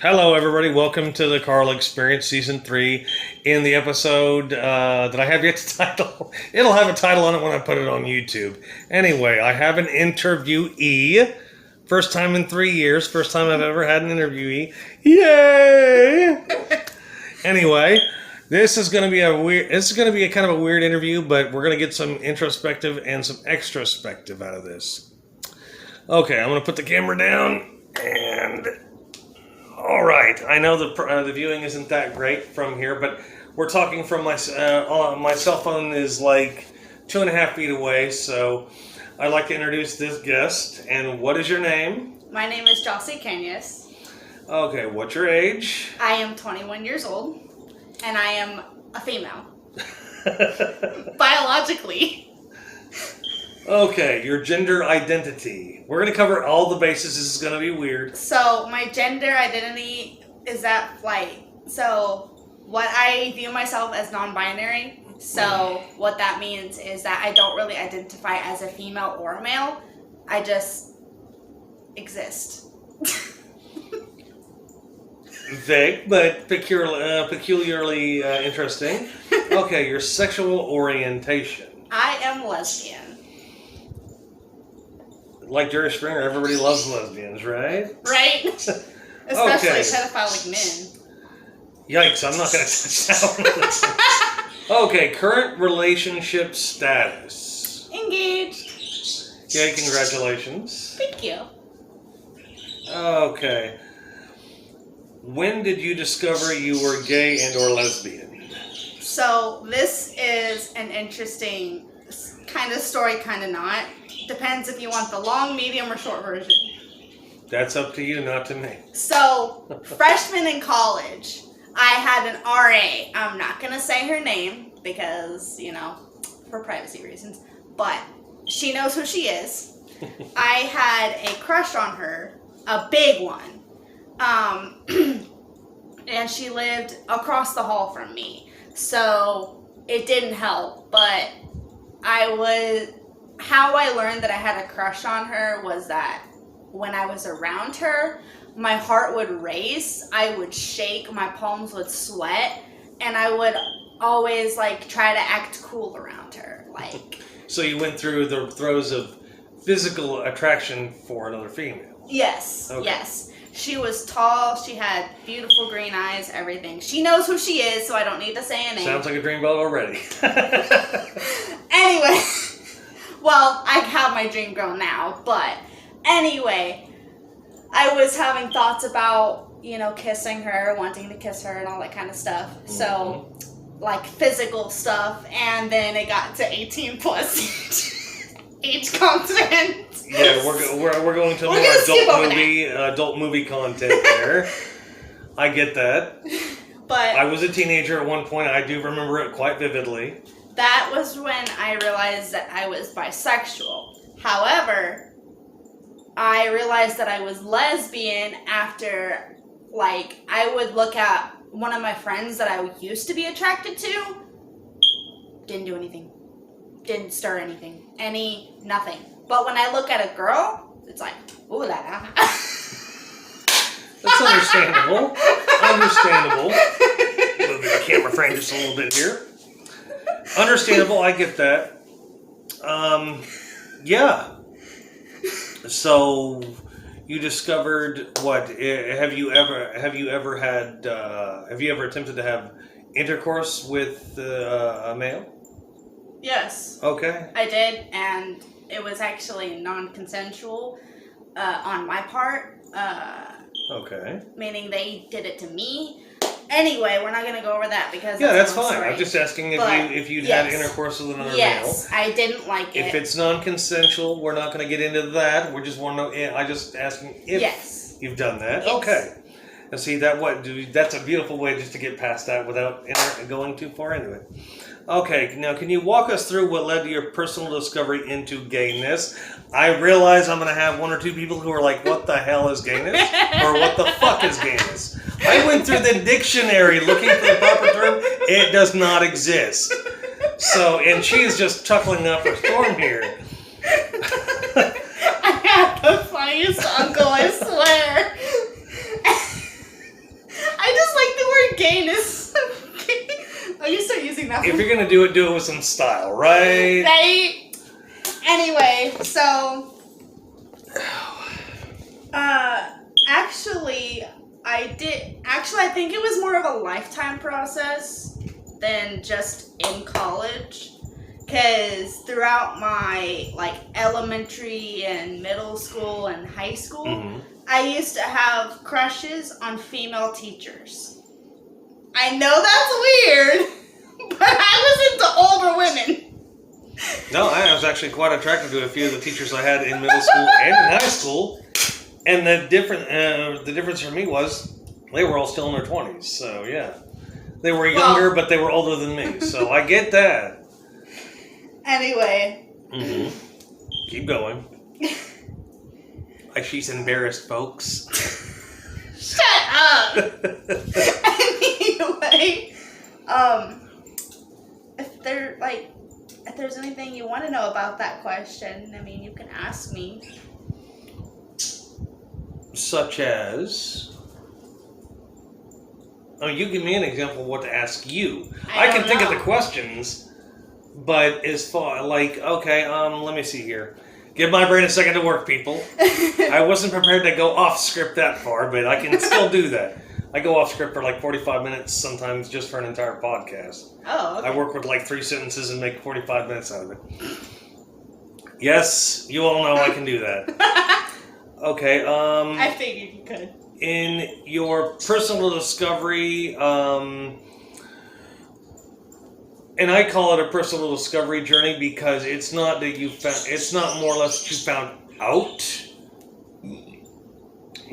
Hello, everybody. Welcome to the Carl Experience Season 3. In the episode that I have yet to title, it'll have a title on it when I put it on YouTube. Anyway, I have an interviewee. First time in 3 years. First time I've ever had an interviewee. Yay! Anyway, this is going to be a kind of a weird interview, but we're going to get some introspective and some extrospective out of this. Okay, I'm going to put the camera down and... All right, I know the viewing isn't that great from here, but we're talking from my cell phone is like 2.5 feet away, so I'd like to introduce this guest. And what is your name? My name is Jossie Cañas. Okay, what's your age? I am 21 years old, and I am a female. Biologically. Okay, your gender identity. We're going to cover all the bases. This is going to be weird. So, my gender identity is that flight. So, what I view myself as non-binary. So, what that means is that I don't really identify as a female or a male. I just exist. Vague, but peculiarly interesting. Okay, your sexual orientation. I am lesbian. Like Jerry Springer, everybody loves lesbians, right? Right? Especially pedophilic men. Yikes, I'm not going to touch that one. Okay, current relationship status. Engaged. Yay, congratulations. Thank you. Okay. When did you discover you were gay and or lesbian? So, this is an interesting kind of story, kind of not. Depends if you want the long, medium, or short version. That's up to you, not to me. So, freshman in college, I had an RA. I'm not going to say her name because, for privacy reasons. But she knows who she is. I had a crush on her, a big one. And she lived across the hall from me. So, it didn't help. But how I learned that I had a crush on her was that when I was around her, my heart would race, I would shake, my palms would sweat, and I would always try to act cool around her. So you went through the throes of physical attraction for another female. Yes, okay. Yes. She was tall, she had beautiful green eyes, everything. She knows who she is, so I don't need to say a name. Sounds like a dreamboat already. Anyway. Well, I have my dream girl now, but anyway, I was having thoughts about, kissing her, wanting to kiss her and all that kind of stuff. Mm-hmm. So, physical stuff, and then it got to 18 plus age content. Yeah, we're going to more adult movie content there. I get that. But I was a teenager at one point. I do remember it quite vividly. That was when I realized that I was bisexual. However, I realized that I was lesbian after, I would look at one of my friends that I used to be attracted to. Didn't do anything. Didn't stir anything. Nothing. But when I look at a girl, it's like, ooh la la. That's understandable. Understandable. Move the camera frame just a little bit here. Understandable, I get that. Yeah. So you discovered what? Have you ever attempted to have intercourse with a male? Yes. Okay. I did, and it was actually non-consensual on my part. Okay. Meaning they did it to me. Anyway, we're not going to go over that because that's fine. I'm just asking if you'd had intercourse with another male. Yes, I didn't like it. If it's non-consensual, we're not going to get into that. We just want to know. I'm just asking if you've done that. Yes. Okay. And see that's a beautiful way just to get past that without going too far into it. Okay, now can you walk us through what led to your personal discovery into gayness? I realize I'm going to have one or two people who are like, what the hell is gayness? Or what the fuck is gayness? I went through the dictionary looking for the proper term. It does not exist. So, and she is just chuckling up a storm here. I have the funniest uncle, I swear. cane is okay. Oh, you start using that. If you're gonna do it with some style, right? Right. Anyway, so actually I think it was more of a lifetime process than just in college. Because throughout my elementary and middle school and high school, I used to have crushes on female teachers. I know that's weird, but I was into older women. No, I was actually quite attracted to a few of the teachers I had in middle school and in high school. And the difference for me was they were all still in their 20s. So yeah, they were younger, but they were older than me. So I get that. Anyway. Keep going. She's embarrassed, folks. Shut up. Anyway, if there's anything you want to know about that question, I mean, you can ask me. Such as? Oh, you give me an example of what to ask you. I can think of the questions. But as far okay, let me see here. Give my brain a second to work, people. I wasn't prepared to go off script that far, but I can still do that. I go off script for 45 minutes sometimes just for an entire podcast. Oh, okay. I work with 3 sentences and make 45 minutes out of it. Yes, you all know I can do that. Okay, I figured you could. In your personal discovery, and I call it a personal discovery journey because it's not that it's not more or less that you found out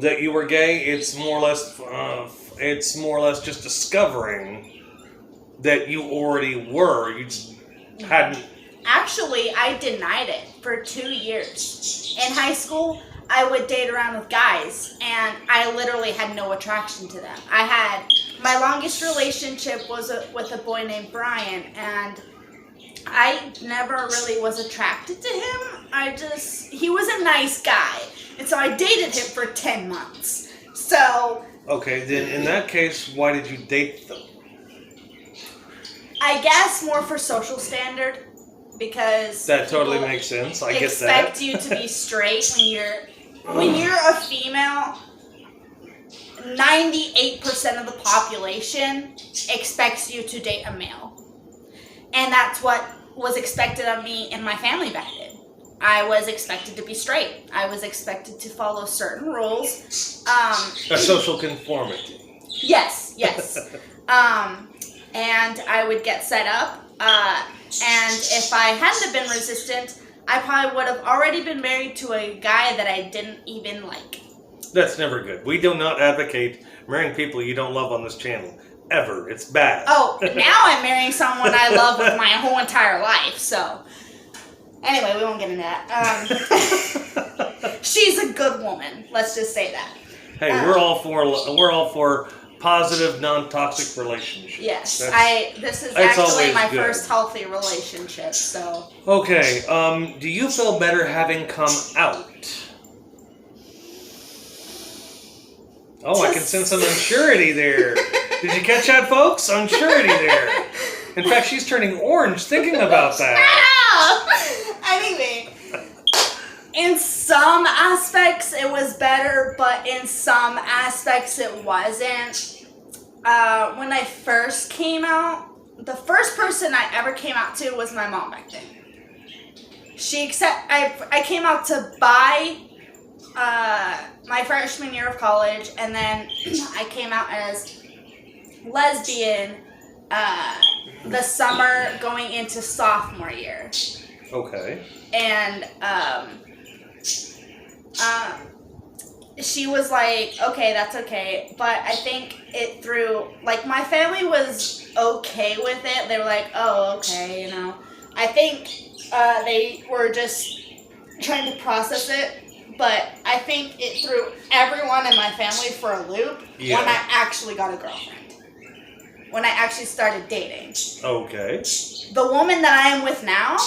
that you were gay. It's more or less just discovering that you already were. You just hadn't. Actually, I denied it for 2 years. In high school, I would date around with guys, and I literally had no attraction to them. My longest relationship was with a boy named Brian, and I never really was attracted to him. He was a nice guy, and so I dated him for 10 months. So... Okay, then in that case, why did you date them? I guess more for social standard, because... That totally makes sense, I get that. Expect you to be straight when you're a female... 98% of the population expects you to date a male. And that's what was expected of me and my family back then. I was expected to be straight. I was expected to follow certain rules. A social conformity. Yes. And I would get set up. And if I hadn't have been resistant, I probably would have already been married to a guy that I didn't even like. That's never good. We do not advocate marrying people you don't love on this channel. Ever. It's bad. Oh, now I'm marrying someone I love with my whole entire life, so... Anyway, we won't get into that. She's a good woman. Let's just say that. Hey, we're all for positive, non-toxic relationships. Yes. This is actually my first healthy relationship, so... Okay, do you feel better having come out? Oh, I can sense some unsurety there. Did you catch that, folks? Unsurety there. In fact, she's turning orange thinking about that. Anyway, in some aspects it was better, but in some aspects it wasn't. When I first came out, the first person I ever came out to was my mom back then. I came out to my freshman year of college, and then I came out as lesbian the summer going into sophomore year. Okay. And she was like, okay, that's okay. But I think it threw, my family was okay with it. They were like, oh, okay, I think they were just trying to process it. But I think it threw everyone in my family for a loop when I actually got a girlfriend. When I actually started dating. Okay. The woman that I am with now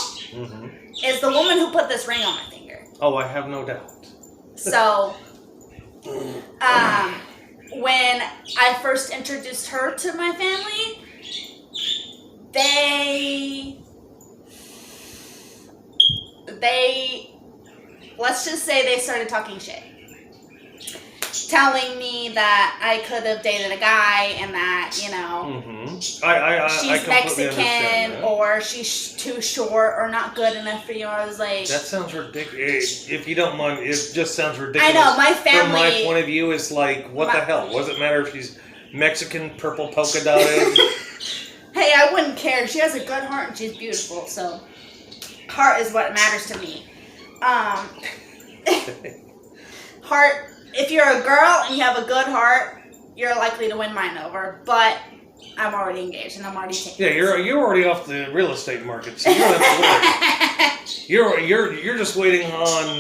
is the woman who put this ring on my finger. Oh, I have no doubt. So, when I first introduced her to my family, let's just say they started talking shit. Telling me that I could have dated a guy and that, you know, she's Mexican or she's too short or not good enough for you. I was like... That sounds ridiculous. If you don't mind, it just sounds ridiculous. I know, my family... From my point of view, it's like, what the hell? Does it matter if she's Mexican, purple polka dotted? Hey, I wouldn't care. She has a good heart and she's beautiful, so... Heart is what matters to me. Heart... If you're a girl and you have a good heart, you're likely to win mine over. But I'm already engaged and I'm already taken. Yeah, you're already off the real estate market, so you don't have to worry. You're just waiting on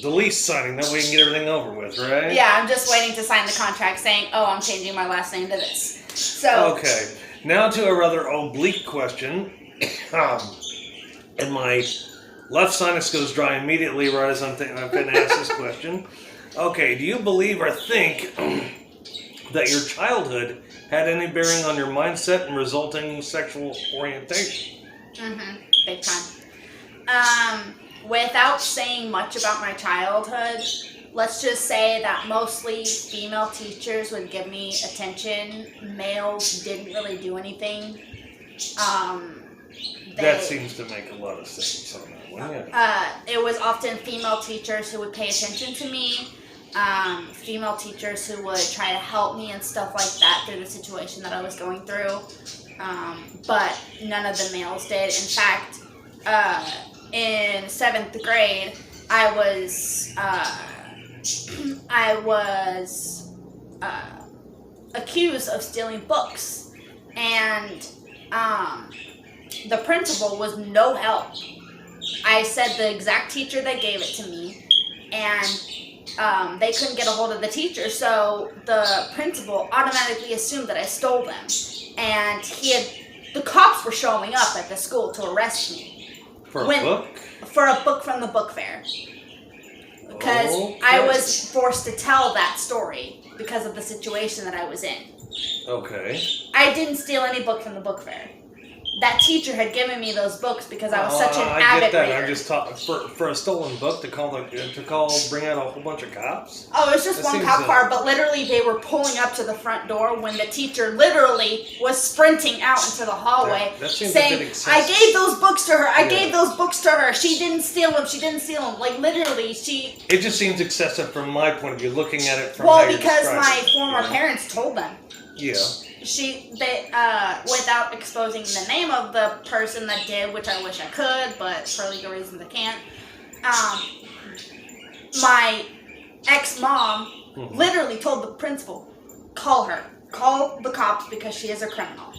the lease signing. That way you can get everything over with, right? Yeah, I'm just waiting to sign the contract saying, "Oh, I'm changing my last name to this." So okay, now to a rather oblique question. And my left sinus goes dry immediately right as I've been asked this question. Okay, do you believe or think that your childhood had any bearing on your mindset and resulting sexual orientation? Big time. Without saying much about my childhood, let's just say that mostly female teachers would give me attention. Males didn't really do anything. That seems to make a lot of sense on that one. It was often female teachers who would pay attention to me. Female teachers who would try to help me and stuff like that through the situation that I was going through. But none of the males did. In fact, in 7th grade, I was accused of stealing books. And the principal was no help. I said the exact teacher that gave it to me, and they couldn't get a hold of the teacher, so the principal automatically assumed that I stole them. And the cops were showing up at the school to arrest me. For a book? For a book from the book fair. Because I was forced to tell that story because of the situation that I was in. Okay. I didn't steal any book from the book fair. That teacher had given me those books because I was such an avid I get that. reader. I'm just talking for a stolen book to bring out a whole bunch of cops. Oh, it was just one cop car, but literally they were pulling up to the front door when the teacher literally was sprinting out into the hallway, that seems saying, a bit excessive. "I gave those books to her. I gave those books to her. She didn't steal them. She didn't steal them." Like literally, she. It just seems excessive from my point of view, looking at it from. Well, because my former parents told them. Yeah. Without exposing the name of the person that did, which I wish I could, but for legal reasons I can't. My ex-mom literally told the principal, call the cops because she is a criminal.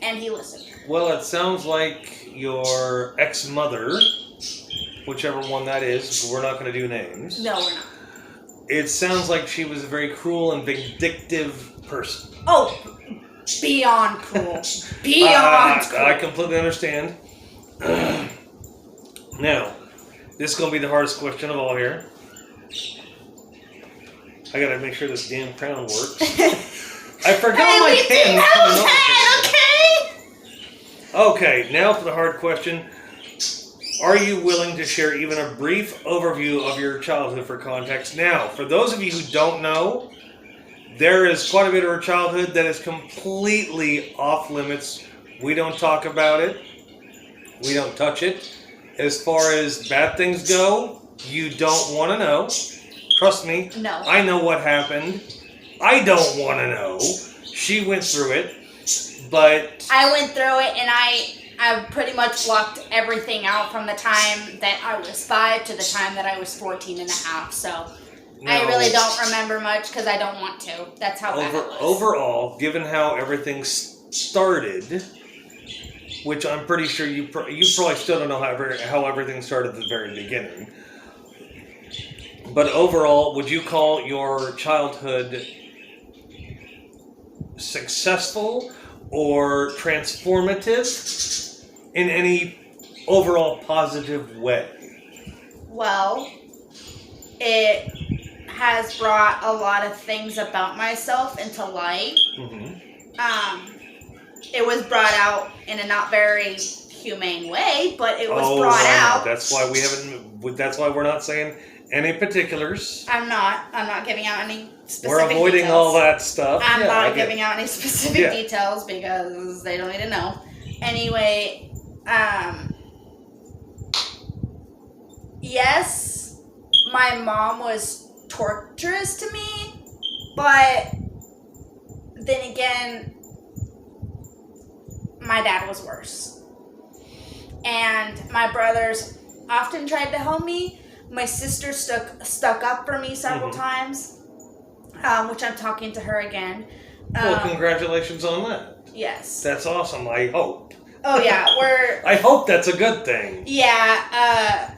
And he listened. Well, it sounds like your ex-mother, whichever one that is, we're not going to do names. No, we're not. It sounds like she was a very cruel and vindictive person. Oh, beyond cruel. Beyond cruel. I completely understand. Now, this is going to be the hardest question of all here. I got to make sure this damn crown works. I forgot my pen. Okay, now for the hard question. Are you willing to share even a brief overview of your childhood for context? Now, for those of you who don't know, there is quite a bit of her childhood that is completely off limits. We don't talk about it. We don't touch it. As far as bad things go, you don't want to know. Trust me. No. I know what happened. I don't want to know. She went through it, but... I went through it, and I pretty much blocked everything out from the time that I was 5 to the time that I was 14 and a half, so... No. I really don't remember much because I don't want to. That's how bad it was. Overall, given how everything started, which I'm pretty sure you probably still don't know how everything started at the very beginning. But overall, would you call your childhood successful or transformative in any overall positive way? Well, it has brought a lot of things about myself into light. It was brought out in a not very humane way, but it was brought out. That's why we haven't. That's why we're not saying any particulars. I'm not giving out any specific We're avoiding details. all that stuff. I'm not giving out any specific details because they don't need to know. Anyway, yes, my mom was torturous to me, but then again, my dad was worse. And my brothers often tried to help me. My sister stuck up for me several times, which I'm talking to her again. Well, congratulations on that. Yes. That's awesome, I hope. Oh, yeah, I hope that's a good thing. Yeah,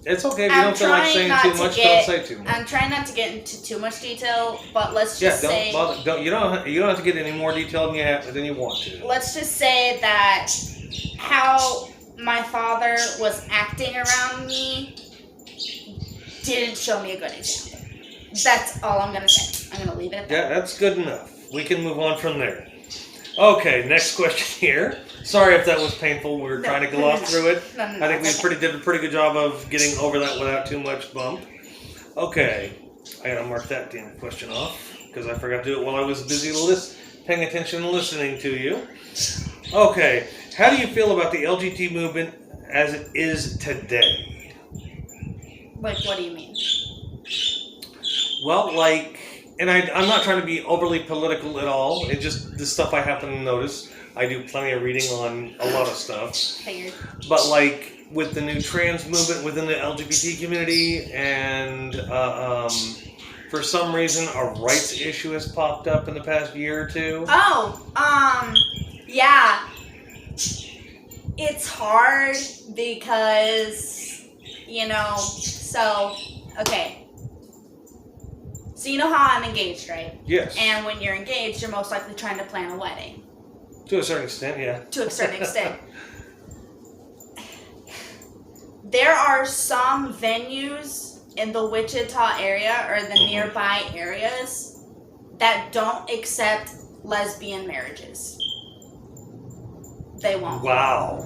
It's okay if you don't feel like saying too much, don't say too much. I'm trying not to get into too much detail, but let's just don't say... bother, you don't have to get any more detail than you want to. Let's just say that how my father was acting around me didn't show me a good example. That's all I'm going to say. I'm going to leave it at that. Yeah, that's good enough. We can move on from there. Okay, next question here. Sorry if that was painful. We were trying to gloss through it. I think we did a pretty good job of getting over that without too much bump. Okay, I gotta mark that damn question off because I forgot to do it while I was busy paying attention and listening to you. Okay, how do you feel about the LGBT movement as it is today? Like, what do you mean? Well, and I'm not trying to be overly political at all. It's just the stuff I happen to notice. I do plenty of reading on a lot of stuff. Figured. But with the new trans movement within the LGBT community, and for some reason a rights issue has popped up in the past year or two. Yeah. It's hard because, okay. So you know how I'm engaged, right? Yes. And when you're engaged, you're most likely trying to plan a wedding. To a certain extent, yeah. To a certain extent. There are some venues in the Wichita area or the nearby areas that don't accept lesbian marriages. They won't. Wow.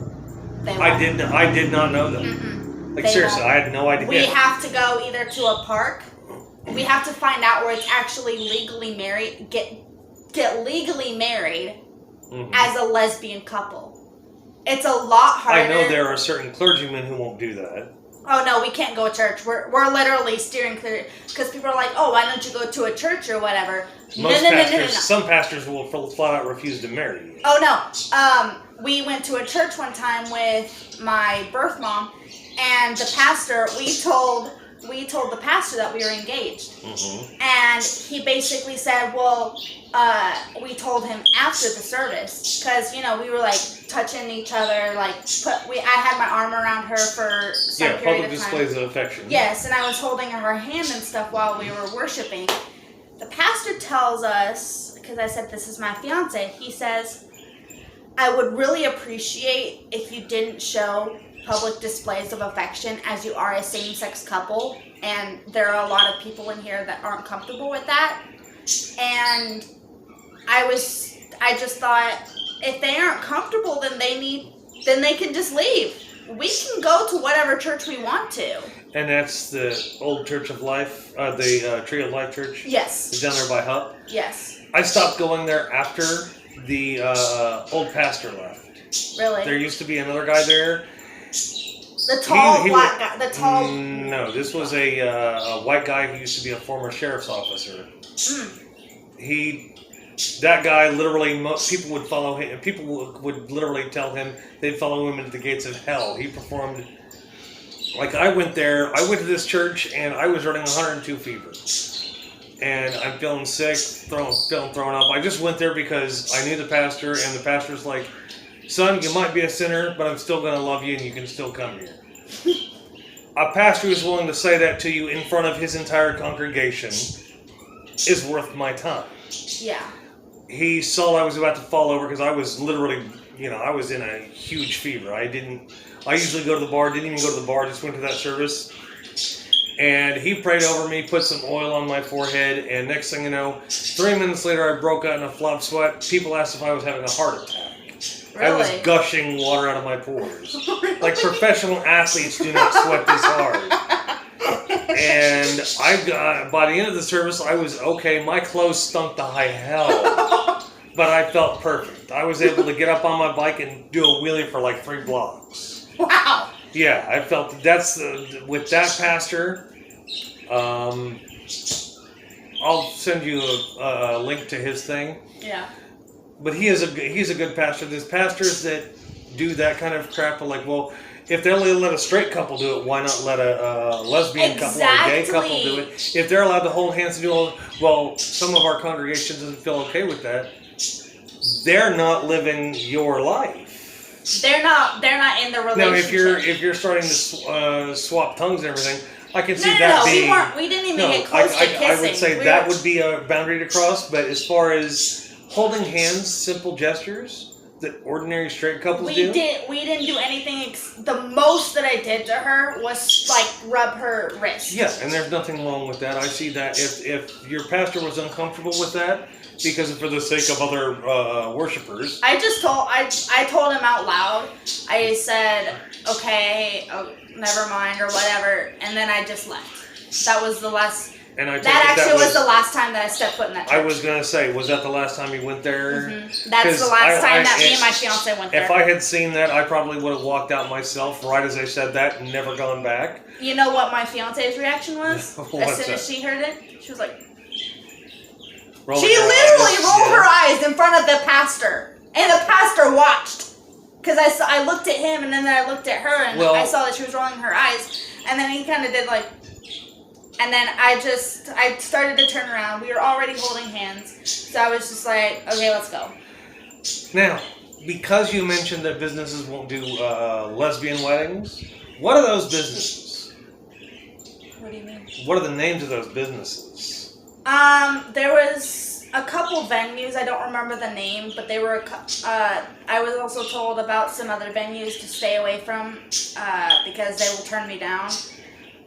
They won't. I did not know that. Seriously, I had no idea. We have to go either to a park. We have to find out where it's actually legally married. Get legally married as a lesbian couple. It's a lot harder. I know there are certain clergymen who won't do that. Oh no, we can't go to church. We're literally steering clear because people are like, oh, why don't you go to a church or whatever? No. Some pastors will flat out refuse to marry you. Oh no. We went to a church one time with my birth mom, and the pastor. We told the pastor that we were engaged, and he basically said, well, we told him after the service, because, we were, touching each other, I had my arm around her for some period of time. Public displays of affection. Yes, and I was holding her hand and stuff while we were worshiping. The pastor tells us, because I said, this is my fiance, he says, I would really appreciate if you didn't show public displays of affection as you are a same-sex couple, and there are a lot of people in here that aren't comfortable with that. And I just thought, if they aren't comfortable, then they can just leave. We can go to whatever church we want to. And that's the old Church of Life, the Tree of Life Church? Yes. It's down there by Hupp? Yes. I stopped going there after the old pastor left. Really? There used to be another guy there. The tall black guy. The tall. No, this was a white guy who used to be a former sheriff's officer. That guy literally, people would follow him. People would literally tell him they'd follow him into the gates of hell. He performed. I went there. I went to this church and I was running 102 fever, and I'm feeling sick, feeling thrown up. I just went there because I knew the pastor, and the pastor's like, son, you might be a sinner, but I'm still going to love you, and you can still come here. A pastor who's willing to say that to you in front of his entire congregation is worth my time. Yeah. He saw I was about to fall over because I was literally, I was in a huge fever. I usually go to the bar, didn't even go to the bar, just went to that service. And he prayed over me, put some oil on my forehead, and next thing you know, 3 minutes later I broke out in a flop sweat. People asked if I was having a heart attack. Really? I was gushing water out of my pores. Like professional athletes do not sweat this hard. And by the end of the service, I was okay. My clothes stunk to high hell. But I felt perfect. I was able to get up on my bike and do a wheelie for like 3 blocks. Wow. Yeah, I felt with that pastor. I'll send you a link to his thing. Yeah. But he's a good pastor. There's pastors that do that kind of crap. Are like, well, if they only let a straight couple do it, why not let a lesbian couple or a gay couple do it? If they're allowed to hold hands and do all, well, some of our congregation doesn't feel okay with that. They're not living your life. They're not in the relationship. Now, if you're starting to swap tongues and everything, I can see we didn't even get close to kissing. I would say that would be a boundary to cross. But as far as holding hands, simple gestures that ordinary straight couples do. We didn't do anything. The most that I did to her was like rub her wrist. Yeah, and there's nothing wrong with that. I see that if your pastor was uncomfortable with that, because for the sake of other worshipers. I told him out loud. I said, okay, never mind or whatever, and then I just left. That was the last. And I that was the last time that I stepped foot in that church. I was gonna say, was that the last time you went there? Mm-hmm. That's the last time that me and my fiance went there. If I had seen that, I probably would have walked out myself right as I said that and never gone back. You know what my fiance's reaction was? As soon as she heard it, she was like. Rolling she literally rolled her eyes in front of the pastor, and the pastor watched. Because I looked at him, and then I looked at her, and I saw that she was rolling her eyes, and then he kind of did like, and then I started to turn around. We were already holding hands, so I was just like, okay, let's go. Now, because you mentioned that businesses won't do lesbian weddings, what are those businesses? What do you mean? What are the names of those businesses? There was a couple venues. I don't remember the name, but they were. I was also told about some other venues to stay away from because they will turn me down.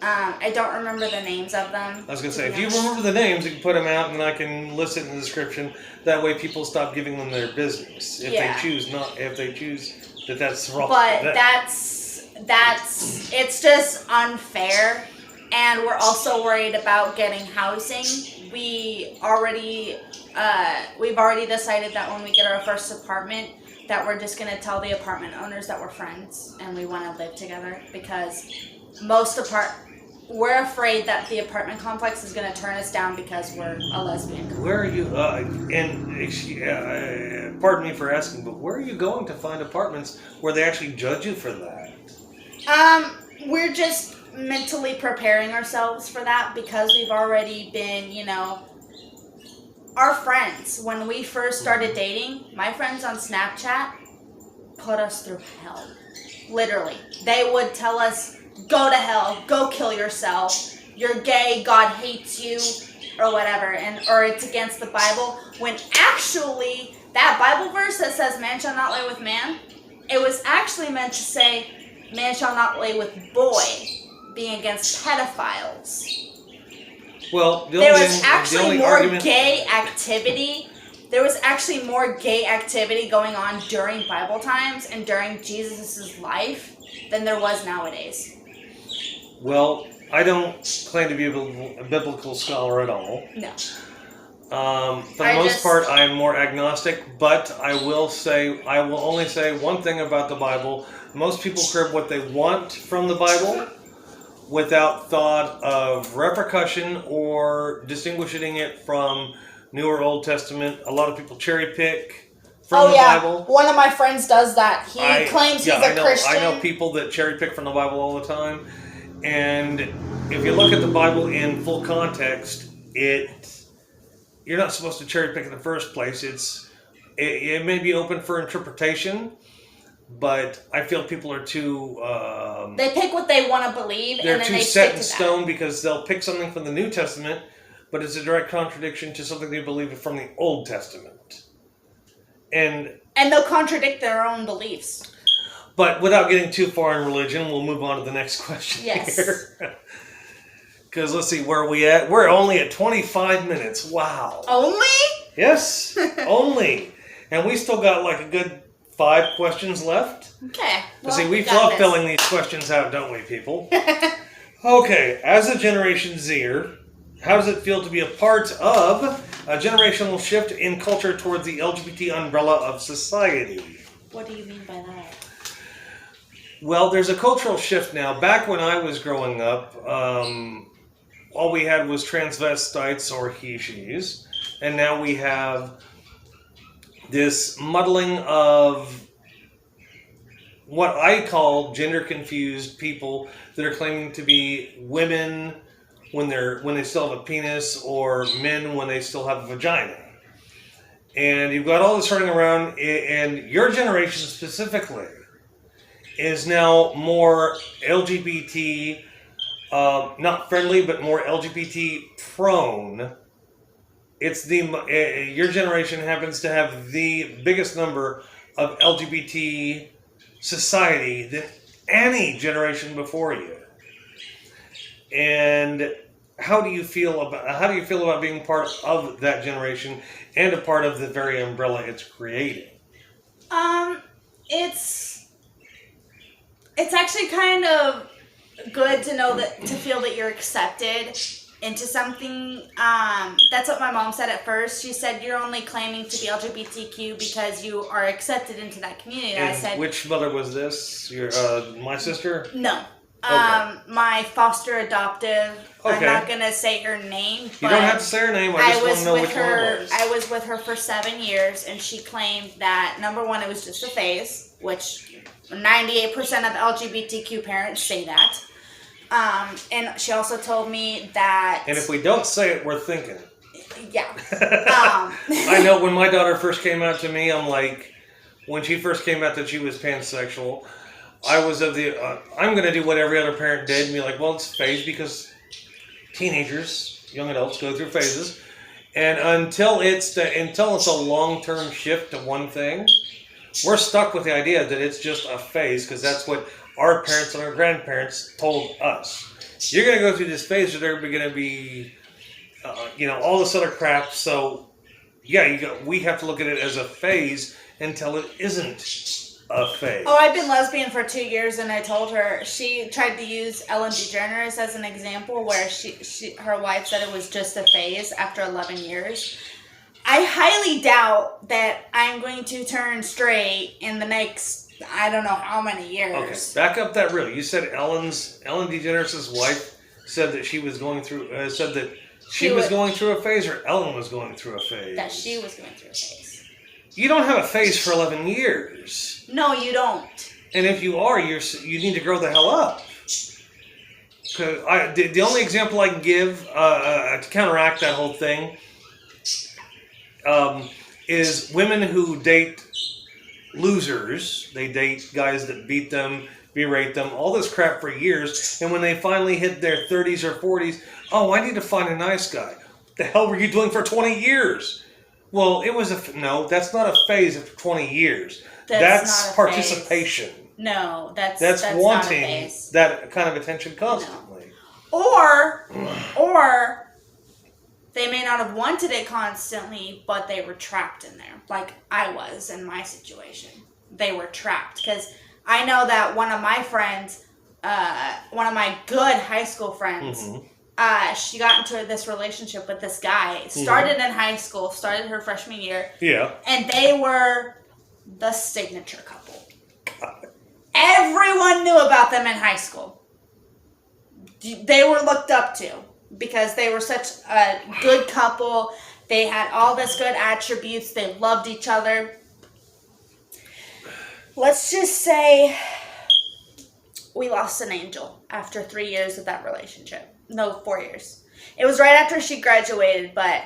I don't remember the names of them. I was gonna say, if you remember the names, you can put them out, and I can list it in the description. That way, people stop giving them their business if they choose that's wrong. But it's just unfair. And we're also worried about getting housing. We've already decided that when we get our first apartment, that we're just gonna tell the apartment owners that we're friends and we want to live together because we're afraid that the apartment complex is gonna turn us down because we're a lesbian couple. Where are you? Pardon me for asking, but where are you going to find apartments where they actually judge you for that? We're just mentally preparing ourselves for that because we've already been, our friends, when we first started dating, my friends on Snapchat put us through hell. Literally. They would tell us, go to hell, go kill yourself, you're gay, God hates you, or whatever, or it's against the Bible, when actually, that Bible verse that says man shall not lay with man, it was actually meant to say man shall not lay with boy, being against pedophiles. Well, there was actually more gay activity. There was actually more gay activity going on during Bible times and during Jesus' life than there was nowadays. Well, I don't claim to be a biblical scholar at all. No. For the most part, I am more agnostic, but I will only say one thing about the Bible. Most people crib what they want from the Bible without thought of repercussion or distinguishing it from New or Old Testament. A lot of people cherry pick from the Bible. One of my friends does that. He claims he's a Christian. I know people that cherry pick from the Bible all the time. And if you look at the Bible in full context, you're not supposed to cherry pick in the first place. It may be open for interpretation, but I feel people are too... they pick what they want to believe, and then they stick to that. They're too set in stone because they'll pick something from the New Testament, but it's a direct contradiction to something they believe from the Old Testament. And they'll contradict their own beliefs. But without getting too far in religion, we'll move on to the next question here. Because let's see, where are we at? We're only at 25 minutes. Wow. Only? Yes, only. And we still got like a good 5 questions left. Okay. Well, see, we love filling these questions out, don't we, people? Okay, as a Generation Zer, how does it feel to be a part of a generational shift in culture towards the LGBT umbrella of society? What do you mean by that? Well, there's a cultural shift now. Back when I was growing up, all we had was transvestites or he-she's, and now we have this muddling of what I call gender-confused people that are claiming to be women when they still have a penis, or men when they still have a vagina. And you've got all this running around, and your generation specifically is now more LGBT, not friendly, but more LGBT prone. It's your generation happens to have the biggest number of LGBT society than any generation before you. And how do you feel about being part of that generation and a part of the very umbrella it's creating? It's actually kind of good to feel that you're accepted into something. That's what my mom said at first. She said, you're only claiming to be LGBTQ because you are accepted into that community. And I said, which mother was this? Your my sister? No. Okay. My foster adoptive. Okay. I'm not gonna say her name. But you don't have to say her name. I just want to know which one it was. I was with her for 7 years, and she claimed that, number one, it was just a phase, which 98% of LGBTQ parents say that. And she also told me that... And if we don't say it, we're thinking. Yeah. I know when my daughter first came out to me, I'm like... When she first came out that she was pansexual, I was of the... I'm going to do what every other parent did and be like, well, it's a phase because teenagers, young adults, go through phases. And until it's a long-term shift to one thing, we're stuck with the idea that it's just a phase because that's what our parents and our grandparents told us. You're going to go through this phase where there's going to be, all this other crap. So, yeah, we have to look at it as a phase until it isn't a phase. Oh, I've been lesbian for 2 years, and I told her, she tried to use Ellen DeGeneres as an example where her wife said it was just a phase after 11 years. I highly doubt that I'm going to turn straight in the next, I don't know how many years. Okay, back up that real. You said Ellen DeGeneres' wife said that she was going through, she was going through a phase, or Ellen was going through a phase? That she was going through a phase. You don't have a phase for 11 years. No, you don't. And if you are, you need to grow the hell up. Because the only example I can give to counteract that whole thing is women who date losers. They date guys that beat them, berate them, all this crap for years. And when they finally hit their 30s or 40s, oh, I need to find a nice guy. What the hell were you doing for 20 years? Well, it was no, that's not a phase after 20 years. That's participation. Phase. No, that's wanting not a phase. That kind of attention constantly. No. Or they may not have wanted it constantly, but they were trapped in there. Like I was in my situation. They were trapped. Because I know that one of my friends, one of my good high school friends, she got into this relationship with this guy. Started in high school, started her freshman year. Yeah. And they were the signature couple. Everyone knew about them in high school. They were looked up to because they were such a good couple. They had all this good attributes. They loved each other. Let's just say we lost an angel after 3 years of that relationship. No, 4 years. It was right after she graduated, but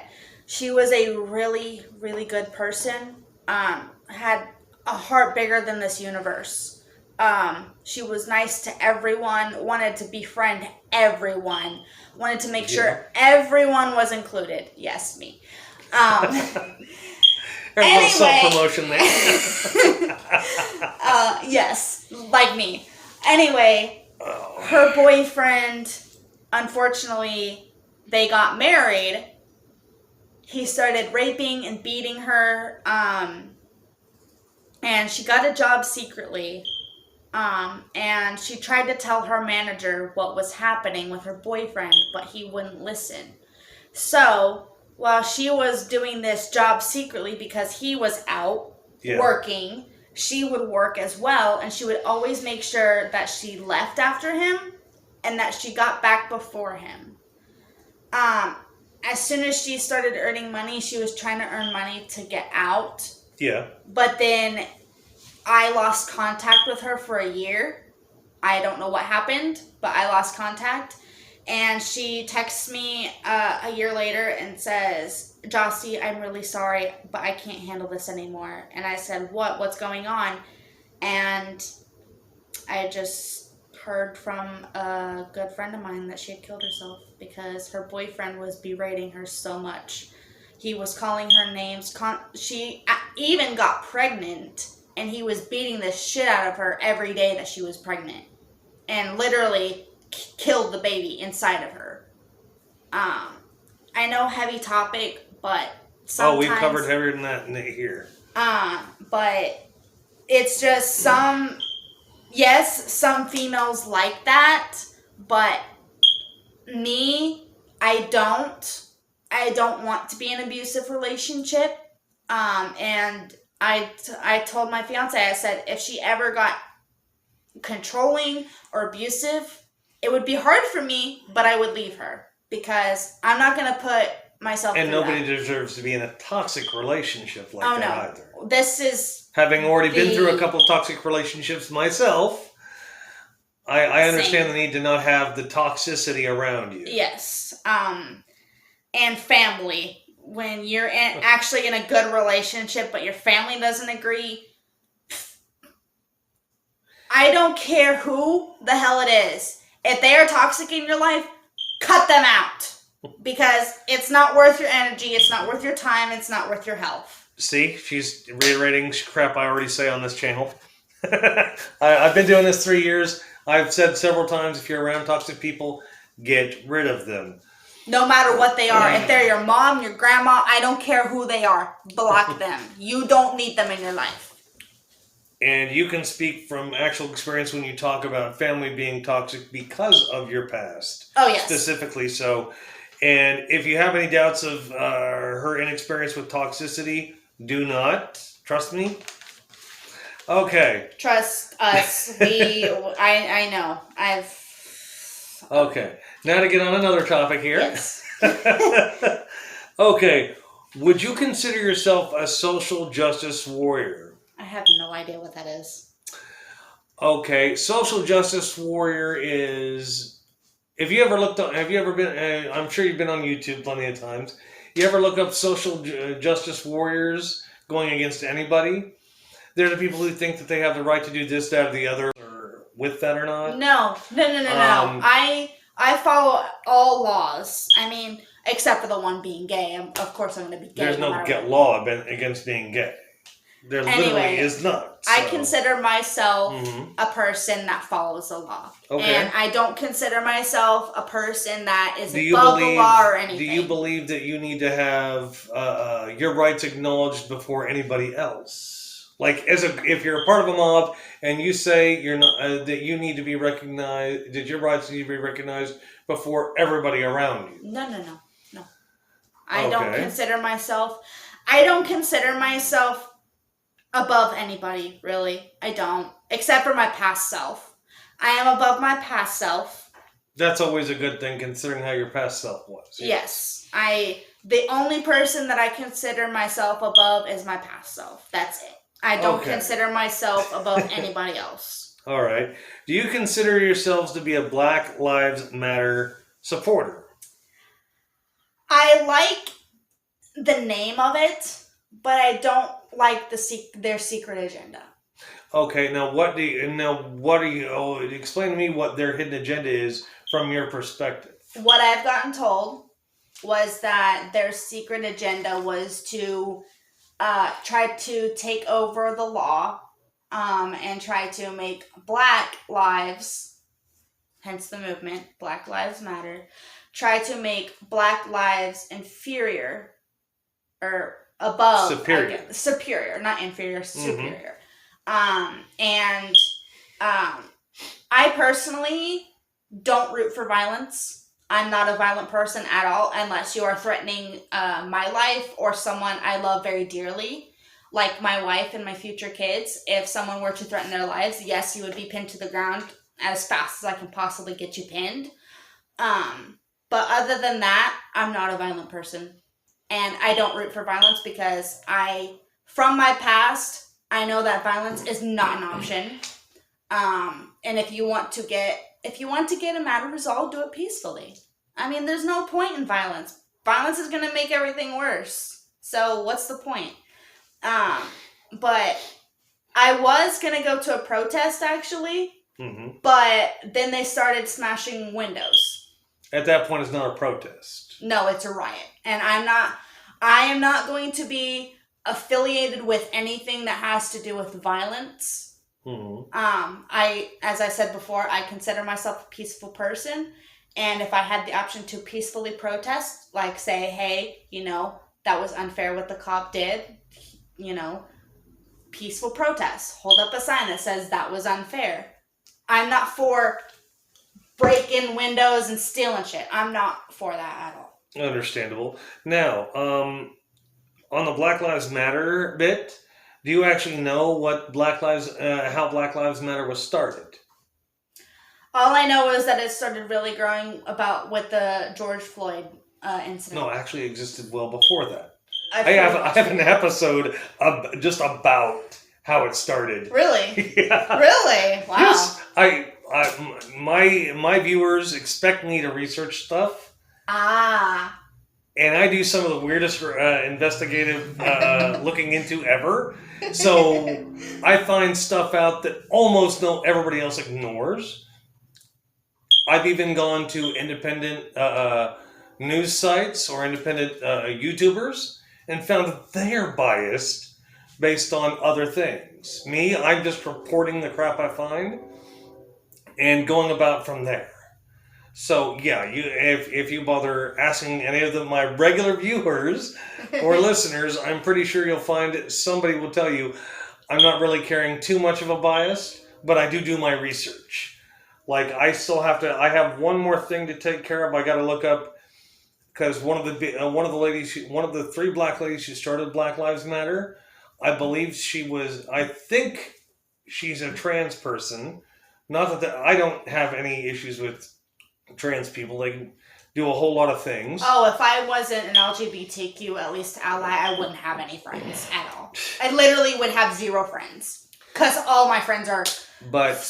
she was a really, really good person. Had a heart bigger than this universe. She was nice to everyone, wanted to befriend everyone, wanted to make sure everyone was included. Yes, me. Anyway, self-promotion there. Yes, like me. Anyway, her boyfriend unfortunately, they got married. He started raping and beating her, and she got a job secretly. And she tried to tell her manager what was happening with her boyfriend, but he wouldn't listen. So, while she was doing this job secretly because he was out working, she would work as well, and she would always make sure that she left after him and that she got back before him. As soon as she started earning money, she was trying to earn money to get out. Yeah. But then I lost contact with her for a year. I don't know what happened, but I lost contact. And she texts me a year later and says, Jossie, I'm really sorry, but I can't handle this anymore. And I said, what? What's going on? And I just heard from a good friend of mine that she had killed herself because her boyfriend was berating her so much. He was calling her names. She even got pregnant, and he was beating the shit out of her every day that she was pregnant. And literally killed the baby inside of her. I know heavy topic, but sometimes... Oh, we've covered heavier than that here. But it's just some... Yes, some females like that, but me, I don't want to be in an abusive relationship. And I told my fiance, I said, if she ever got controlling or abusive, it would be hard for me, but I would leave her because I'm not going to put myself and through nobody that. deserves to be in a toxic relationship like that either. This is having already been through a couple of toxic relationships myself. I understand the need to not have the toxicity around you. Yes. And family. When you're actually in a good relationship, but your family doesn't agree, I don't care who the hell it is. If they are toxic in your life, cut them out. Because it's not worth your energy, it's not worth your time, it's not worth your health. See, she's reiterating crap I already say on this channel. I've been doing this 3 years. I've said several times, if you're around toxic people, get rid of them. No matter what they are. If they're your mom, your grandma, I don't care who they are. Block them. You don't need them in your life. And you can speak from actual experience when you talk about family being toxic because of your past. Oh, yes. Specifically so. And if you have any doubts of her inexperience with toxicity, do not. Trust me. Okay. Trust us. I know. Okay. Now to get on another topic here. Yes. Okay. Would you consider yourself a social justice warrior? I have no idea what that is. Okay. Social justice warrior is... Have you ever been... I'm sure you've been on YouTube plenty of times. You ever look up social justice warriors going against anybody? They're the people who think that they have the right to do this, that, or the other, or with that or not. No. I follow all laws. I mean, except for the one being gay. Of course I'm going to be gay. There's no law against being gay. There literally is not. So. I consider myself a person that follows the law. Okay. And I don't consider myself a person that is above the law or anything. Do you believe that you need to have your rights acknowledged before anybody else? Like, if you're a part of a mob and you say you're not, that you need to be recognized, that your rights need to be recognized before everybody around you. No. I don't consider myself above anybody, really. I don't. Except for my past self. I am above my past self. That's always a good thing, considering how your past self was. Yes. The only person that I consider myself above is my past self. That's it. I don't consider myself above anybody else. All right. Do you consider yourselves to be a Black Lives Matter supporter? I like the name of it, but I don't like their secret agenda. Okay. Now, explain to me what their hidden agenda is from your perspective. What I've gotten told was that their secret agenda was to try to take over the law and try to make Black lives hence the movement, Black Lives Matter, try to make Black lives inferior or above, superior, not inferior, superior. And I personally don't root for violence. I'm not a violent person at all unless you are threatening my life or someone I love very dearly, like my wife and my future kids. If someone were to threaten their lives, yes, you would be pinned to the ground as fast as I can possibly get you pinned. But other than that, I'm not a violent person. And I don't root for violence because from my past, I know that violence is not an option. And if you want to get a matter resolved, do it peacefully. I mean, there's no point in violence. Violence is going to make everything worse. So what's the point? But I was going to go to a protest, actually. Mm-hmm. But then they started smashing windows. At that point, it's not a protest. No, it's a riot. And I am not going to be affiliated with anything that has to do with violence. Mm-hmm. As I said before, I consider myself a peaceful person, and if I had the option to peacefully protest, like say, hey, that was unfair what the cop did, peaceful protest, hold up a sign that says that was unfair. I'm not for breaking windows and stealing shit. I'm not for that at all. Understandable. Now, on the Black Lives Matter bit, do you actually know what how Black Lives Matter was started? All I know is that it started really growing with the George Floyd incident. No, actually existed well before that. I have an episode just about how it started. Really? Yeah. Really? Wow. Yes, my viewers expect me to research stuff. Ah. And I do some of the weirdest investigative looking into ever. So I find stuff out that almost everybody else ignores. I've even gone to independent news sites or independent YouTubers and found that they're biased based on other things. Me, I'm just reporting the crap I find and going about from there. So yeah, if you bother asking any of my regular viewers or listeners, I'm pretty sure you'll find somebody will tell you I'm not really carrying too much of a bias, but I do my research. Like I have one more thing to take care of. I got to look up because one of the three black ladies who started Black Lives Matter, I think she's a trans person. Not that I don't have any issues with trans people. They can do a whole lot of things. Oh, if I wasn't an LGBTQ at least ally, I wouldn't have any friends at all. I literally would have 0 friends because all my friends are. But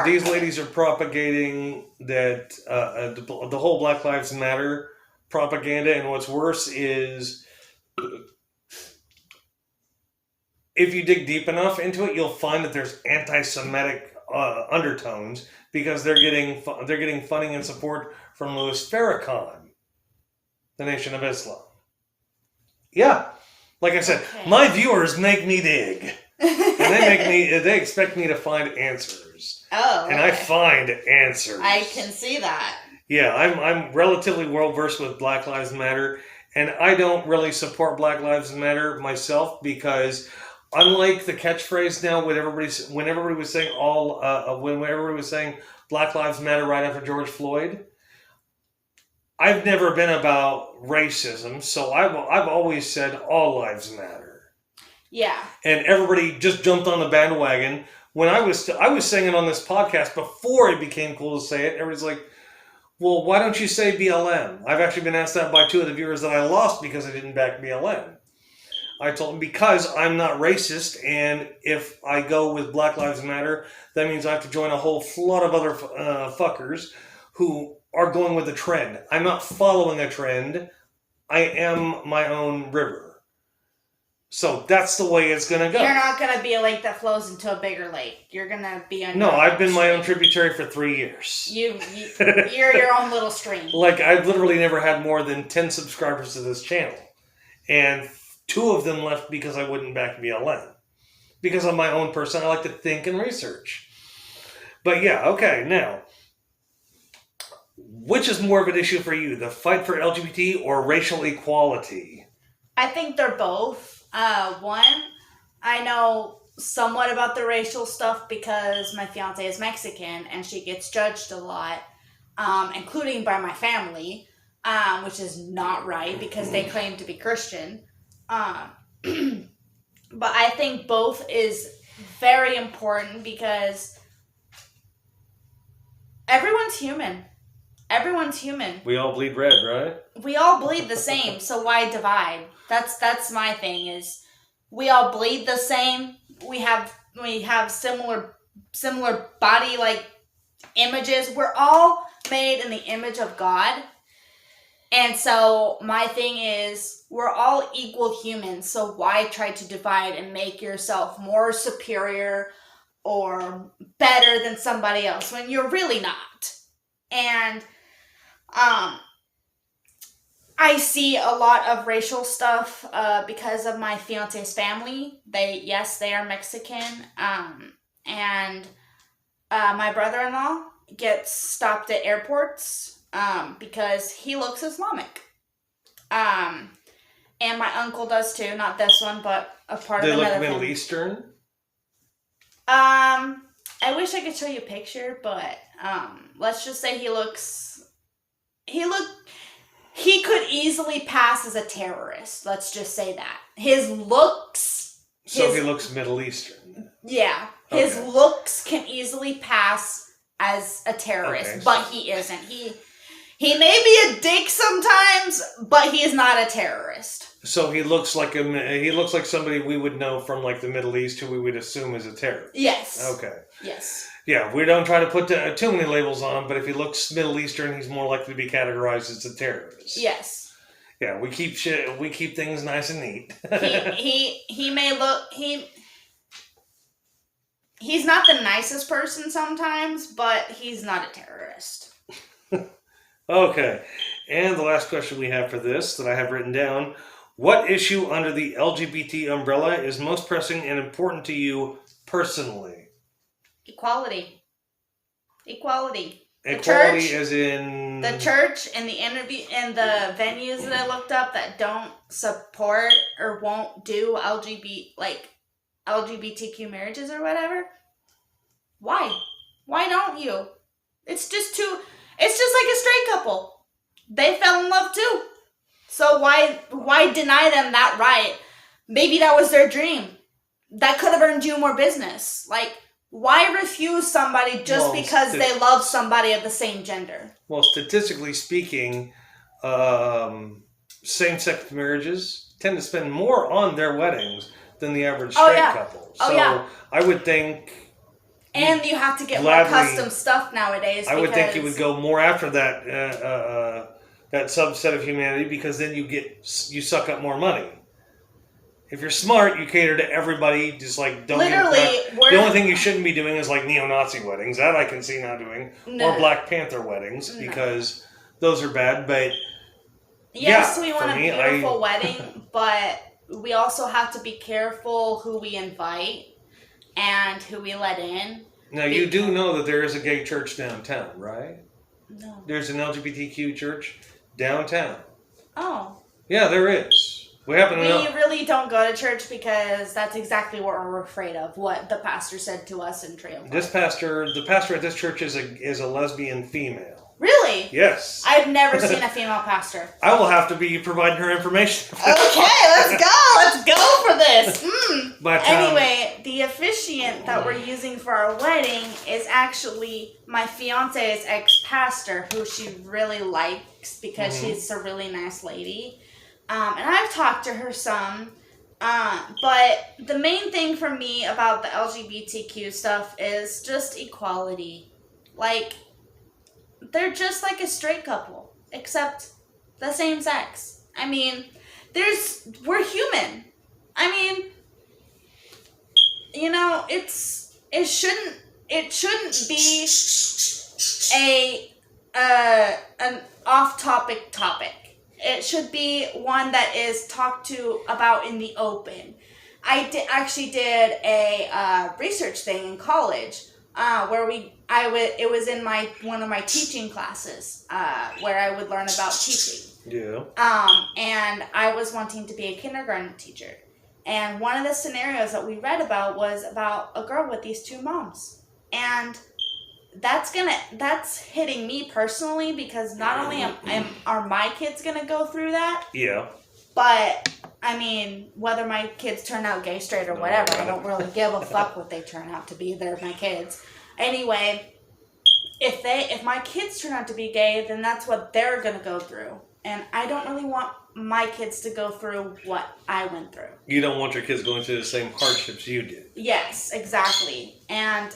these ladies are propagating that the whole Black Lives Matter propaganda, and what's worse is if you dig deep enough into it, you'll find that there's anti-Semitic undertones because they're getting funding and support from Louis Farrakhan, the Nation of Islam. Yeah, like I said, my viewers make me dig. And they expect me to find answers. Oh. Okay. And I find answers. I can see that. Yeah, I'm relatively well versed with Black Lives Matter, and I don't really support Black Lives Matter myself because unlike the catchphrase now when everybody was saying Black Lives Matter right after George Floyd, I've never been about racism, so I've always said all lives matter. Yeah. And everybody just jumped on the bandwagon. When I was saying it on this podcast before it became cool to say it, everybody's like, well, why don't you say BLM? I've actually been asked that by 2 of the viewers that I lost because I didn't back BLM. I told them because I'm not racist, and if I go with Black Lives Matter, that means I have to join a whole flood of other fuckers who are going with the trend. I'm not following a trend. I am my own river. So that's the way it's going to go. You're not going to be a lake that flows into a bigger lake. You're going to be on. No, I've been my own tributary for 3 years. You're your own little stream. Like, I've literally never had more than 10 subscribers to this channel. And 2 of them left because I wouldn't back BLM. Because I'm my own person, I like to think and research. But yeah, okay, now. Which is more of an issue for you, the fight for LGBT or racial equality? I think they're both. One, I know somewhat about the racial stuff because my fiance is Mexican and she gets judged a lot, including by my family, which is not right because they claim to be Christian. But I think both is very important because everyone's human. Everyone's human. We all bleed red, right? We all bleed the same, so why divide? That's my thing is we all bleed the same. We have similar body like images. We're all made in the image of God. And so my thing is we're all equal humans, so why try to divide and make yourself more superior or better than somebody else when you're really not? And I see a lot of racial stuff because of my fiance's family. They are Mexican. And my brother-in-law gets stopped at airports because he looks Islamic. And my uncle does too. Not this one, but a part of another. They look Middle Eastern? I wish I could show you a picture, but let's just say he could easily pass as a terrorist. Let's just say that. His looks... So he looks Middle Eastern. Yeah. His looks can easily pass as a terrorist, but he isn't. He may be a dick sometimes, but he is not a terrorist. So he looks like somebody we would know from like the Middle East who we would assume is a terrorist. Yes. Okay. Yes. Yeah, we don't try to put too many labels on him, but if he looks Middle Eastern, he's more likely to be categorized as a terrorist. Yes. Yeah, we keep things nice and neat. he may look he's not the nicest person sometimes, but he's not a terrorist. Okay, and the last question we have for this that I have written down: what issue under the LGBT umbrella is most pressing and important to you personally? Equality. Equality church, as in... The church and the the venues that I looked up that don't support or won't do LGBTQ marriages or whatever. Why? Why don't you? It's just like a straight couple. They fell in love too. So why deny them that right? Maybe that was their dream. That could have earned you more business. Like, why refuse somebody just because they love somebody of the same gender? Well, statistically speaking, same-sex marriages tend to spend more on their weddings than the average straight couple. So I would think... And you have to get more custom stuff nowadays. I would think you would go more after that that subset of humanity because then you suck up more money. If you're smart, you cater to everybody. Just like don't. The only thing you shouldn't be doing is like neo-Nazi weddings. That I can see not doing, or Black Panther weddings because those are bad. But yes, we want a beautiful wedding, but we also have to be careful who we invite and who we let in. Now you do know that there is a gay church downtown, right? No. There's an LGBTQ church downtown. Oh. Yeah, there is. We really don't go to church because that's exactly what we're afraid of. What the pastor said to us in Trio Park. The pastor at this church is a lesbian female. Really? Yes. I've never seen a female pastor. I will have to be providing her information. Okay, let's go. Let's go for this. But anyway, the officiant that we're using for our wedding is actually my fiance's ex-pastor, who she really likes because she's a really nice lady. And I've talked to her some. But the main thing for me about the LGBTQ stuff is just equality. Like, they're just like a straight couple, except the same sex. I mean, we're human. I mean, you know, it shouldn't be an off-topic topic. It should be one that is talked to about in the open. I actually did a research thing in college it was in one of my teaching classes, where I would learn about teaching. Yeah. And I was wanting to be a kindergarten teacher. And one of the scenarios that we read about was about a girl with these two moms. And that's hitting me personally, because not only are my kids gonna go through that, Yeah. but I mean, whether my kids turn out gay, straight, or whatever, I don't really give a fuck what they turn out to be. They're my kids. Anyway, if my kids turn out to be gay, then that's what they're gonna go through. And I don't really want my kids to go through what I went through. You don't want your kids going through the same hardships you did. Yes, exactly. And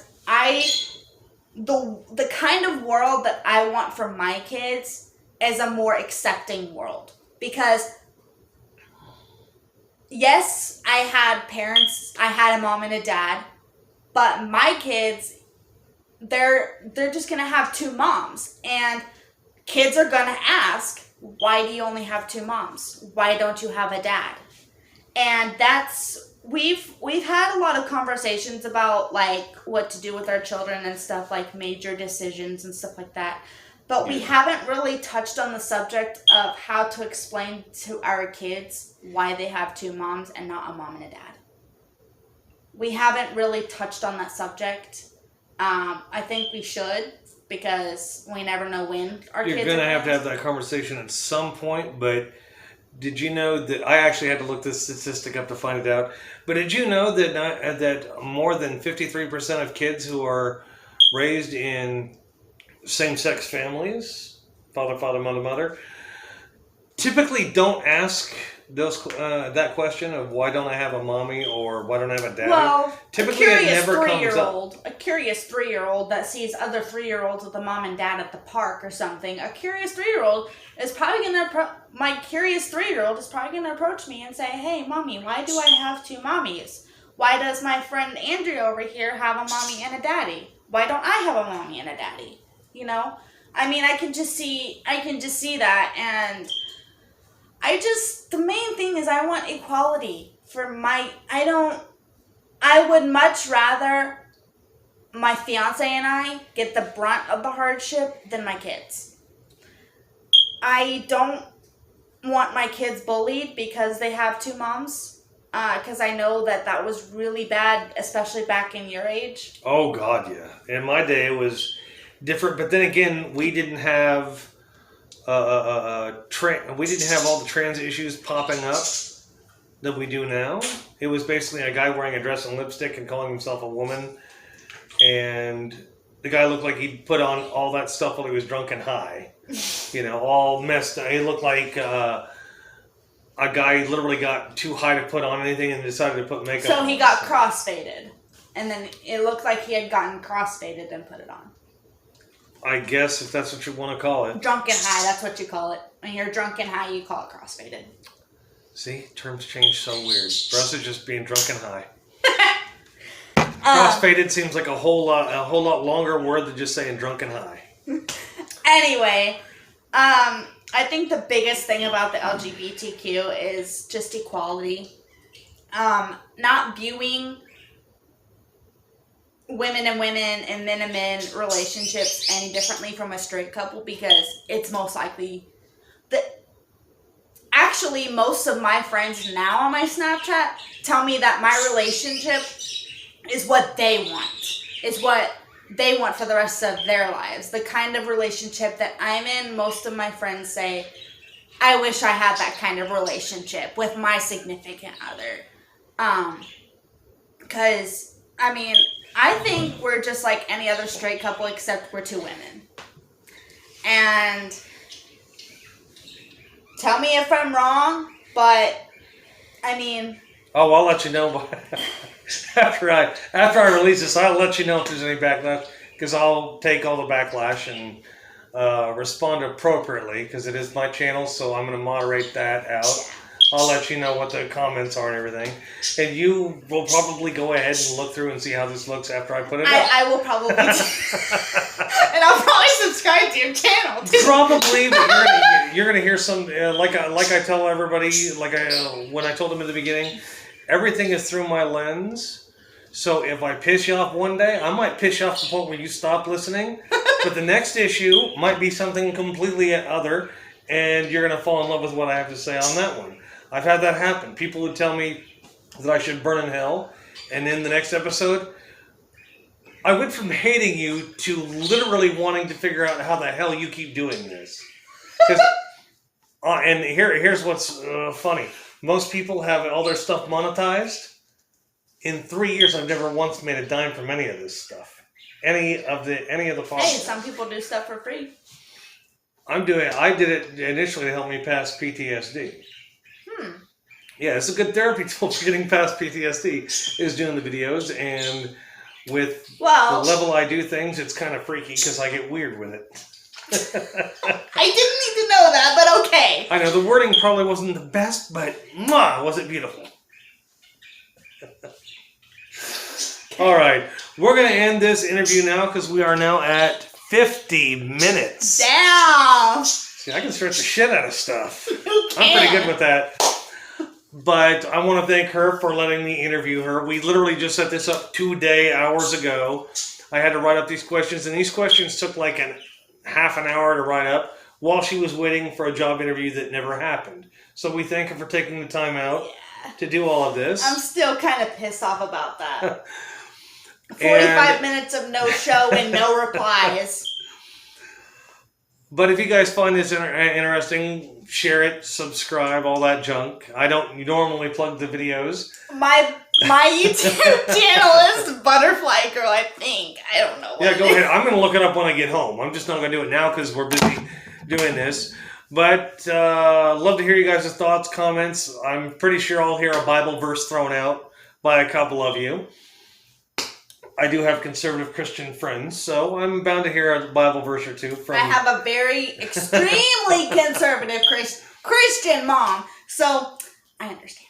the kind of world that I want for my kids is a more accepting world. Because yes, I had parents, I had a mom and a dad, but my kids, they're just gonna have two moms. And kids are gonna ask, why do you only have two moms? Why don't you have a dad? And we've had a lot of conversations about like what to do with our children and stuff, like major decisions and stuff like that. But we haven't really touched on the subject of how to explain to our kids why they have two moms and not a mom and a dad. We haven't really touched on that subject. I think we should, because we never know when our kids are You're going to have that conversation at some point, but did you know that I actually had to look this statistic up to find it out, but did you know that more than 53% of kids who are raised in same-sex families, father, mother, typically don't ask that question of why don't I have a mommy or why don't I have a daddy? Well, typically it never comes up. A curious 3-year-old that sees other 3-year-olds with a mom and dad at the park or something. A curious 3-year-old is probably my curious 3-year-old is probably gonna approach me and say, "Hey, mommy, why do I have two mommies? Why does my friend Andrea over here have a mommy and a daddy? Why don't I have a mommy and a daddy?" You know, I mean, I can just see that, and the main thing is I want equality for I would much rather my fiance and I get the brunt of the hardship than my kids. I don't want my kids bullied because they have two moms, because I know that was really bad, especially back in your age. Oh God, yeah. In my day it was different, but then again, we didn't have we didn't have all the trans issues popping up that we do now. It was basically a guy wearing a dress and lipstick and calling himself a woman, and the guy looked like he put on all that stuff while he was drunk and high. You know, all messed up. He looked like a guy literally got too high to put on anything and decided to put makeup on. So he got crossfaded, and then it looked like he had gotten crossfaded and put it on. I guess, if that's what you want to call it. Drunk and high, that's what you call it. When you're drunk and high, you call it crossfaded. See, terms change so weird. For us, it's just being drunk and high. Crossfaded seems like a whole lot longer word than just saying drunk and high. Anyway, I think the biggest thing about the LGBTQ is just equality. Not viewing women and women and men relationships any differently from a straight couple, because it's most likely that actually most of my friends now on my Snapchat tell me that my relationship is what they want. Is what they want for the rest of their lives. The kind of relationship that I'm in, most of my friends say, I wish I had that kind of relationship with my significant other. Because, I mean, I think we're just like any other straight couple, except we're two women. And tell me if I'm wrong, but I mean... Oh, I'll let you know after I release this. I'll let you know if there's any backlash, because I'll take all the backlash and respond appropriately, because it is my channel, so I'm going to moderate that out. Yeah. I'll let you know what the comments are and everything. And you will probably go ahead and look through and see how this looks after I put it up. I will probably do. And I'll probably subscribe to your channel, too. Probably, but you're gonna hear some, like I tell everybody, when I told them in the beginning, everything is through my lens. So if I piss you off one day, I might piss you off to the point where you stop listening. But the next issue might be something completely other, and you're going to fall in love with what I have to say on that one. I've had that happen. People would tell me that I should burn in hell, and in the next episode, I went from hating you to literally wanting to figure out how the hell you keep doing this. And here's what's funny. Most people have all their stuff monetized. In 3 years, I've never once made a dime from any of this stuff. Any of the podcasts. Hey, some people do stuff for free. I did it initially to help me pass PTSD. Yeah, it's a good therapy tool for getting past PTSD, is doing the videos, and with the level I do things, it's kind of freaky because I get weird with it. I didn't need to know that, but okay. I know, the wording probably wasn't the best, but was it beautiful. All right, we're going to end this interview now because we are now at 50 minutes. Damn! See, I can stretch the shit out of stuff. You can. I'm pretty good with that. But I want to thank her for letting me interview her. We literally just set this up 2 hours ago. I had to write up these questions, and these questions took like half an hour to write up while she was waiting for a job interview that never happened. So we thank her for taking the time out to do all of this. I'm still kind of pissed off about that. 45 minutes of no show and no replies. But if you guys find this interesting, share it, subscribe, all that junk. I don't normally plug the videos. My YouTube channel is Butterfly Girl, I think. I don't know. Yeah, go ahead. I'm going to look it up when I get home. I'm just not going to do it now because we're busy doing this. But love to hear you guys' thoughts, comments. I'm pretty sure I'll hear a Bible verse thrown out by a couple of you. I do have conservative Christian friends, so I'm bound to hear a Bible verse or two from... I have a very extremely conservative Christian mom, so I understand.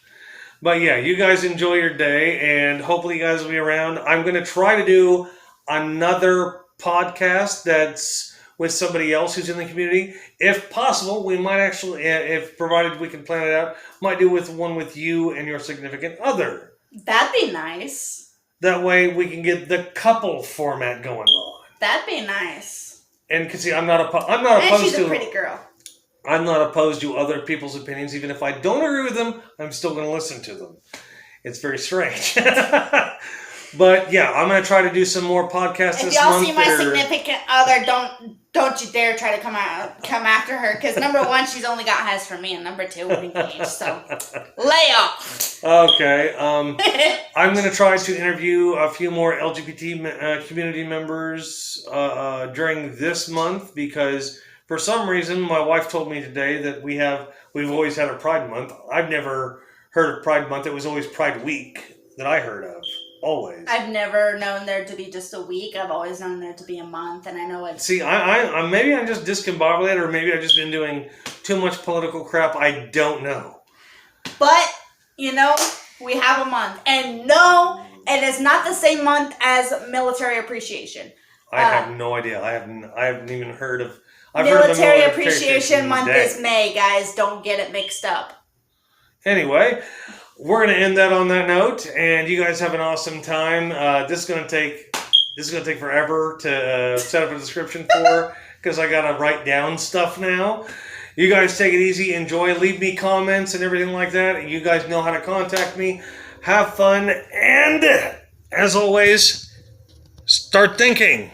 But yeah, you guys enjoy your day, and hopefully you guys will be around. I'm going to try to do another podcast that's with somebody else who's in the community. If possible, we might actually, if provided we can plan it out, might do one with you and your significant other. That'd be nice. That way we can get the couple format going on. That'd be nice. And see, I'm not opposed to... And she's a pretty girl. I'm not opposed to other people's opinions. Even if I don't agree with them, I'm still going to listen to them. It's very strange. But yeah, I'm going to try to do some more podcasts this month. If y'all see my significant other, don't you dare try to come after her. Because number one, she's only got eyes for me, and number two, we're engaged. So lay off. Okay. I'm going to try to interview a few more LGBT community members during this month because for some reason my wife told me today that we've always had a Pride Month. I've never heard of Pride Month. It was always Pride Week that I heard of. Always. I've never known there to be just a week. I've always known there to be a month, and I know it's... See, I maybe I'm just discombobulated, or maybe I've just been doing too much political crap. I don't know. But, we have a month. And no, it is not the same month as Military Appreciation. I have no idea. I haven't even heard of... Military Appreciation Month is May, guys. Don't get it mixed up. Anyway... We're going to end that on that note, and you guys have an awesome time. This is going to take forever to set up a description for, because I got to write down stuff now. You guys take it easy, enjoy, leave me comments and everything like that. You guys know how to contact me. Have fun, and as always, start thinking.